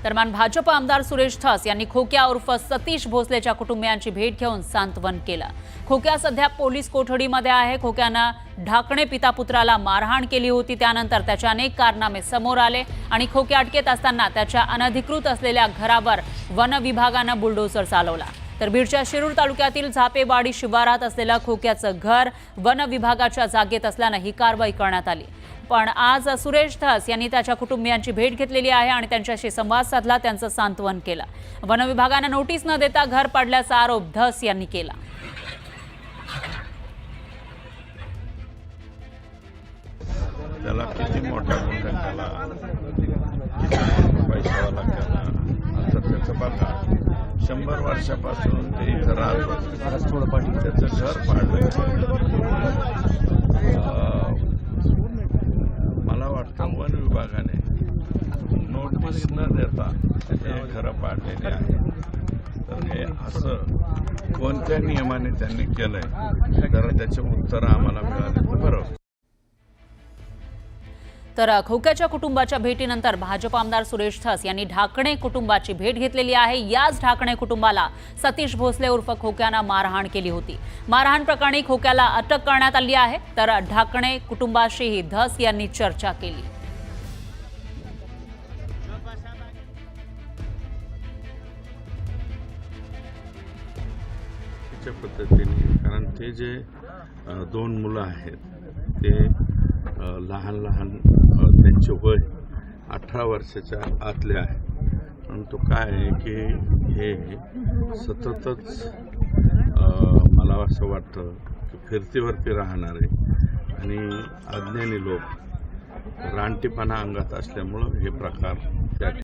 दरम्यान भाजप आमदार सुरेश धस यांनी खोक्या उर्फ सतीश भोसलेच्या कुटुंबियांची भेट घेऊन सांत्वन केलं। खोक्या सध्या पोलीस कोठडीमध्ये आहे। खोक्यानं ढाकणे पिता पुत्राला मारहाण केली होती। त्यानंतर त्याचे अनेक कारनामे समोर आले आणि खोक्या अटकेत असताना त्याच्या अनधिकृत असलेल्या घरावर वन विभागानं बुलडोझर चालवला। तर बीडच्या शिरूर तालुक्यातील झापेवाडी शिवारात असलेलं खोक्याचं घर वन विभागाच्या जागेत असल्याने ही कारवाई करण्यात आली। पण आज सुरेश धस यांनी त्याच्या कुटुंबियांची भेट घेतलेली आहे आणि त्यांच्याशी संवाद साधला, त्यांचं सांत्वन केलं। वन विभागाने नोटीस न देता घर पाडल्याचा आरोप धस यांनी केला। त्याला किती मोठा गुन्हा केला, पैशावाला केला, आता त्याचं बघा 100 वर्षापासून ते इथं राहत त्याचं घर पाडलं। मला वाटतं वन विभागाने नोटीस न देता हे घरं पाडलेली आहे। तर हे असं कोणत्या नियमाने त्यांनी केलंय जरा त्याचे उत्तर आम्हाला मिळाले तर बरं। तर खोक्याच्या कुटुंबाच्या भेटीनंतर भाजप आमदार सुरेश धस यांनी ढाकणे कुटुंबाची भेट घेतलेली आहे। याच ढाकणे कुटुंबाला सतीश भोसले उर्फ खोक्यानं मारहाण केली होती। मारहाण प्रकरणी खोक्याला अटक करण्यात आली आहे। तर ढाकणे कुटुंबाशीही धस यांनी चर्चा केली। पद्धतीने कारण ते जे 2 मुलं आहेत ते लहान त्यांचे वय 18 वर्षाच्या आतले आहे। परंतु काय आहे की हे सततच मला असं वाटतं की फिरतीवरती राहणारे आणि अज्ञानी लोक रानटीपणा अंगात असल्यामुळं हे प्रकार त्या